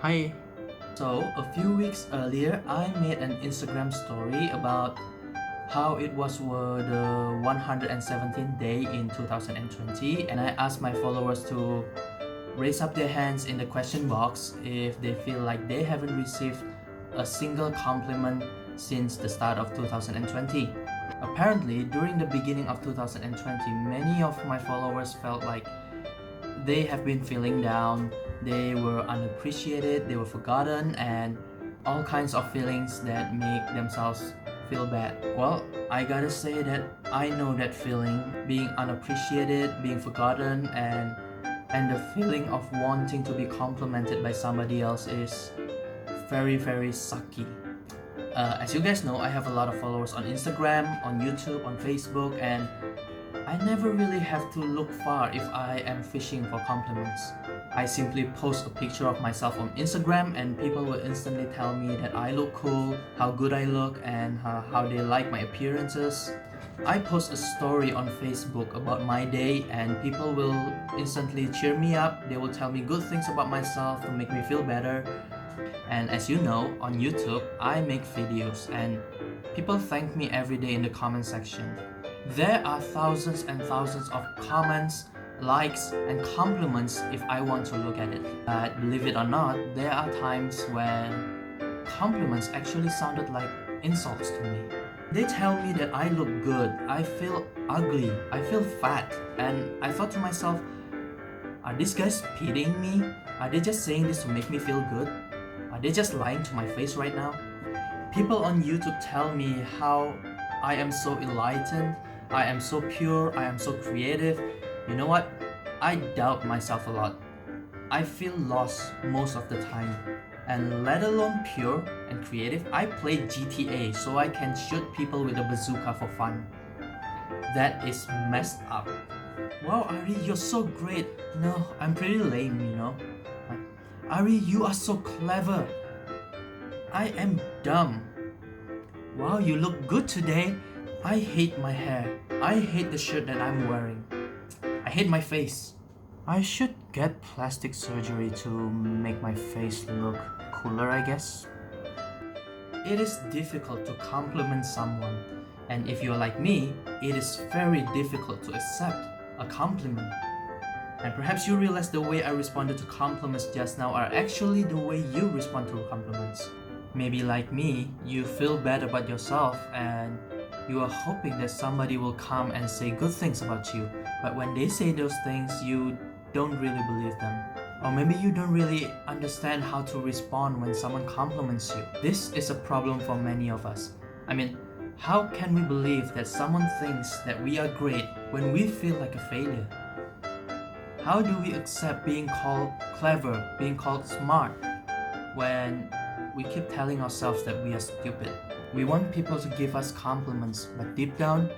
Hi. So, a few weeks earlier, I made an Instagram story about how it was the 117th day in 2020, and I asked my followers to raise up their hands in the question box if they feel like they haven't received a single compliment since the start of 2020. Apparently, during the beginning of 2020, many of my followers felt like they have been feeling down, they were unappreciated, they were forgotten, and all kinds of feelings that make themselves feel bad. Well, I gotta say that I know that feeling, being unappreciated, being forgotten, and the feeling of wanting to be complimented by somebody else is very sucky. As you guys know, I have a lot of followers on Instagram, on YouTube, on Facebook, and I never really have to look far if I am fishing for compliments. I simply post a picture of myself on Instagram and people will instantly tell me that I look cool, how good I look, and how they like my appearances. I post a story on Facebook about my day and people will instantly cheer me up. They will tell me good things about myself to make me feel better. And as you know, on YouTube, I make videos and people thank me every day in the comment section. There are thousands and thousands of comments, likes, and compliments if I want to look at it. But believe it or not, there are times when compliments actually sounded like insults to me. They tell me that I look good, I feel ugly, I feel fat, and I thought to myself, are these guys pitying me? Are they just saying this to make me feel good? Are they just lying to my face right now? People on YouTube tell me how I am so enlightened, I am so pure, I am so creative. You know what? I doubt myself a lot. I feel lost most of the time. And let alone pure and creative, I play GTA so I can shoot people with a bazooka for fun. That is messed up. Wow, Ary, you're so great. No, I'm pretty lame, you know. Ary, you are so clever. I am dumb. Wow, you look good today. I hate my hair. I hate the shirt that I'm wearing. I hate my face. I should get plastic surgery to make my face look cooler, I guess. It is difficult to compliment someone, and if you're like me, it is very difficult to accept a compliment. And perhaps you realize the way I responded to compliments just now are actually the way you respond to compliments. Maybe like me, you feel bad about yourself and you are hoping that somebody will come and say good things about you. But when they say those things, you don't really believe them. Or maybe you don't really understand how to respond when someone compliments you. This is a problem for many of us. I mean, how can we believe that someone thinks that we are great when we feel like a failure? How do we accept being called clever, being called smart, when we keep telling ourselves that we are stupid? We want people to give us compliments, but deep down,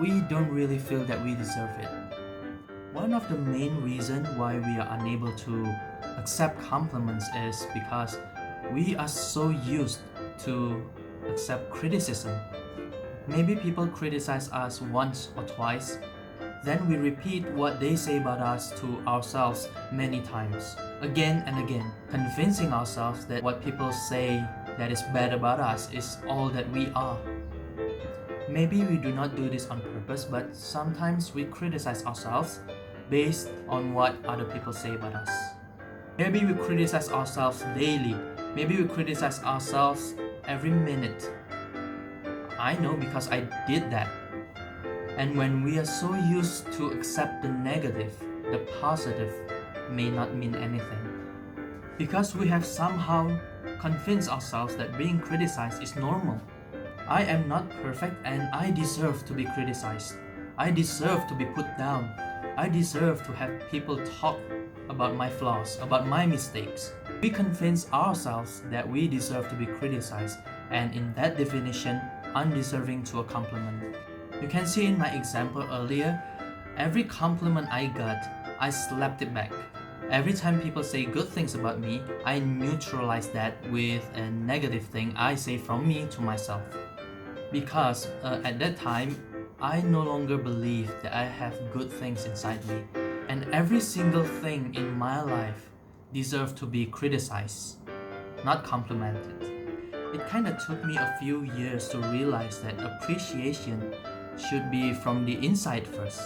we don't really feel that we deserve it. One of the main reasons why we are unable to accept compliments is because we are so used to accept criticism. Maybe people criticize us once or twice, then we repeat what they say about us to ourselves many times, again and again, convincing ourselves that what people say that is bad about us is all that we are. Maybe we do not do this on purpose, but sometimes we criticize ourselves based on what other people say about us. Maybe we criticize ourselves daily. Maybe we criticize ourselves every minute. I know because I did that. And when we are so used to accept the negative, the positive may not mean anything. Because we have somehow convinced ourselves that being criticized is normal. I am not perfect and I deserve to be criticized. I deserve to be put down. I deserve to have people talk about my flaws, about my mistakes. We convince ourselves that we deserve to be criticized, and in that definition, undeserving to a compliment. You can see in my example earlier, every compliment I got, I slapped it back. Every time people say good things about me, I neutralize that with a negative thing I say from me to myself. Because at that time, I no longer believe that I have good things inside me. And every single thing in my life deserve to be criticized, not complimented. It kind of took me a few years to realize that appreciation should be from the inside first.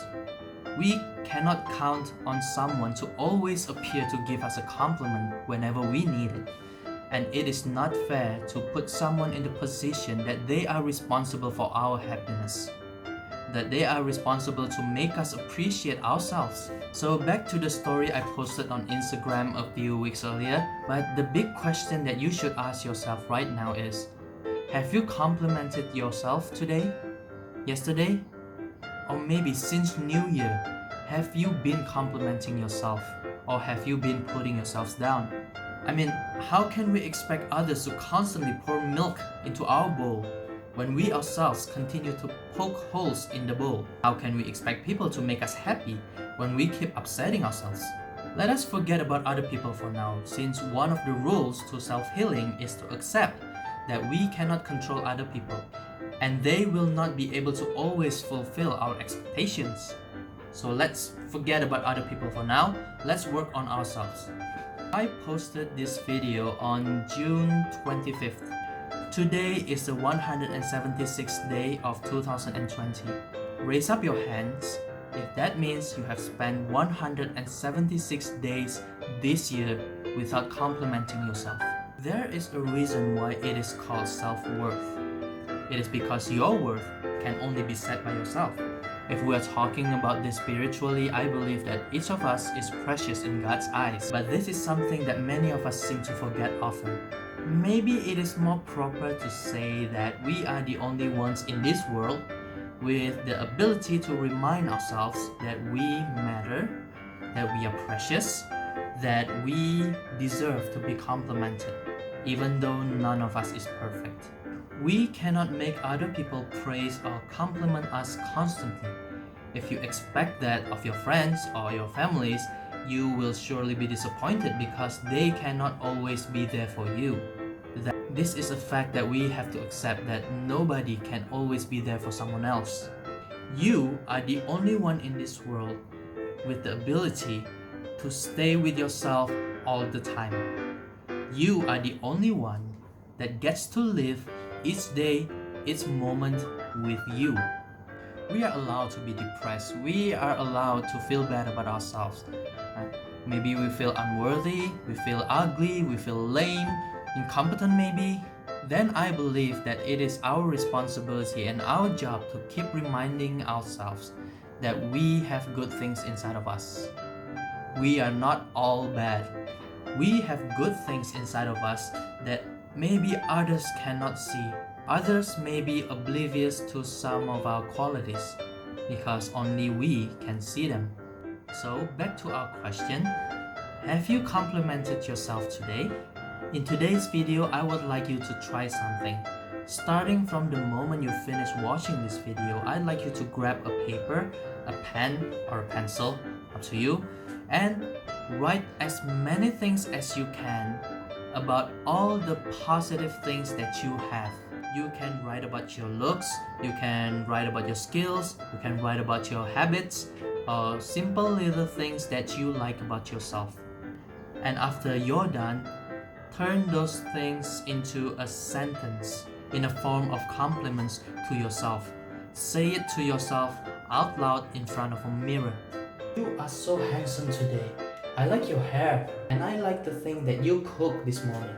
We cannot count on someone to always appear to give us a compliment whenever we need it. And it is not fair to put someone in the position that they are responsible for our happiness, that they are responsible to make us appreciate ourselves. So back to the story I posted on Instagram a few weeks earlier, but the big question that you should ask yourself right now is, have you complimented yourself today? Yesterday? Or maybe since New Year? Have you been complimenting yourself? Or have you been putting yourselves down? I mean, how can we expect others to constantly pour milk into our bowl when we ourselves continue to poke holes in the bowl? How can we expect people to make us happy when we keep upsetting ourselves? Let us forget about other people for now, since one of the rules to self-healing is to accept that we cannot control other people, and they will not be able to always fulfill our expectations. So let's forget about other people for now, let's work on ourselves. I posted this video on June 25th. Today is the 176th day of 2020. Raise up your hands if that means you have spent 176 days this year without complimenting yourself. There is a reason why it is called self-worth. It is because your worth can only be set by yourself. If we are talking about this spiritually, I believe that each of us is precious in God's eyes. But this is something that many of us seem to forget often. Maybe it is more proper to say that we are the only ones in this world with the ability to remind ourselves that we matter, that we are precious, that we deserve to be complimented, even though none of us is perfect. We cannot make other people praise or compliment us constantly. If you expect that of your friends or your families, you will surely be disappointed because they cannot always be there for you. This is a fact that we have to accept, that nobody can always be there for someone else. You are the only one in this world with the ability to stay with yourself all the time. You are the only one that gets to live each day, each moment with you. We are allowed to be depressed. We are allowed to feel bad about ourselves. Maybe we feel unworthy, we feel ugly, we feel lame, incompetent maybe. Then I believe that it is our responsibility and our job to keep reminding ourselves that we have good things inside of us. We are not all bad. We have good things inside of us that maybe others cannot see. Others may be oblivious to some of our qualities because only we can see them. So back to our question, have you complimented yourself today? In today's video, I would like you to try something. Starting from the moment you finish watching this video, I'd like you to grab a paper, a pen or a pencil, up to you, and write as many things as you can about all the positive things that you have. You can write about your looks, you can write about your skills, you can write about your habits, or simple little things that you like about yourself. And after you're done, turn those things into a sentence in a form of compliments to yourself. Say it to yourself out loud in front of a mirror. You are so handsome today. I like your hair, and I like the thing that you cooked this morning.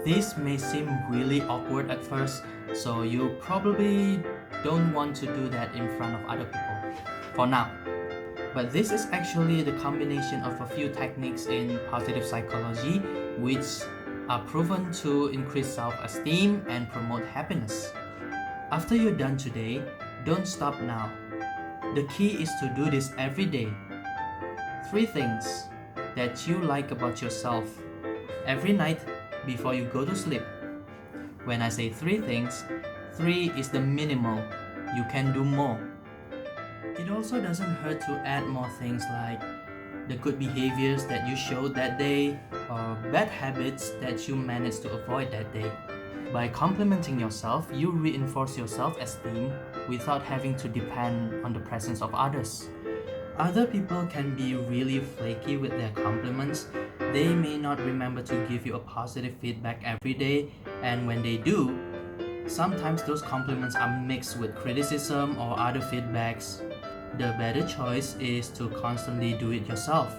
This may seem really awkward at first, so you probably don't want to do that in front of other people for now. But this is actually the combination of a few techniques in positive psychology which are proven to increase self-esteem and promote happiness. After you're done today, don't stop now. The key is to do this every day. 3 things that you like about yourself every night before you go to sleep. When I say 3 things, 3 is the minimal. You can do more. It also doesn't hurt to add more things like the good behaviors that you showed that day or bad habits that you managed to avoid that day. By complimenting yourself, you reinforce your self-esteem without having to depend on the presence of others. Other people can be really flaky with their compliments. They may not remember to give you a positive feedback every day, and when they do, sometimes those compliments are mixed with criticism or other feedbacks. The better choice is to constantly do it yourself.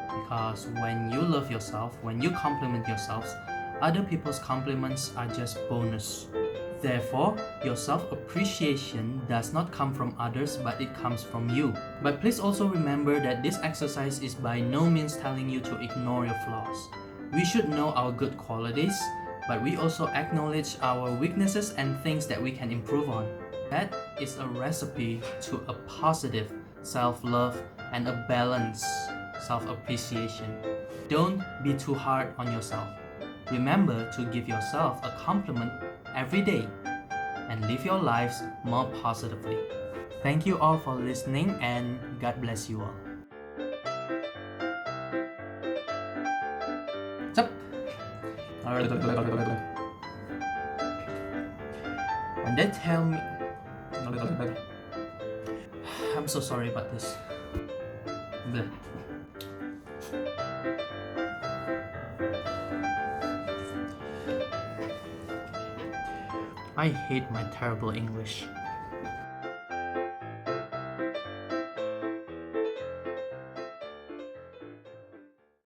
Because when you love yourself, when you compliment yourselves, other people's compliments are just bonus. Therefore, your self-appreciation does not come from others, but it comes from you. But please also remember that this exercise is by no means telling you to ignore your flaws. We should know our good qualities, but we also acknowledge our weaknesses and things that we can improve on. That is a recipe to a positive self-love and a balanced self-appreciation. Don't be too hard on yourself. Remember to give yourself a compliment every day and live your lives more positively. Thank you all for listening and God bless you all. Sup? When they tell me, I'm so sorry about this. Bleh. I hate my terrible English.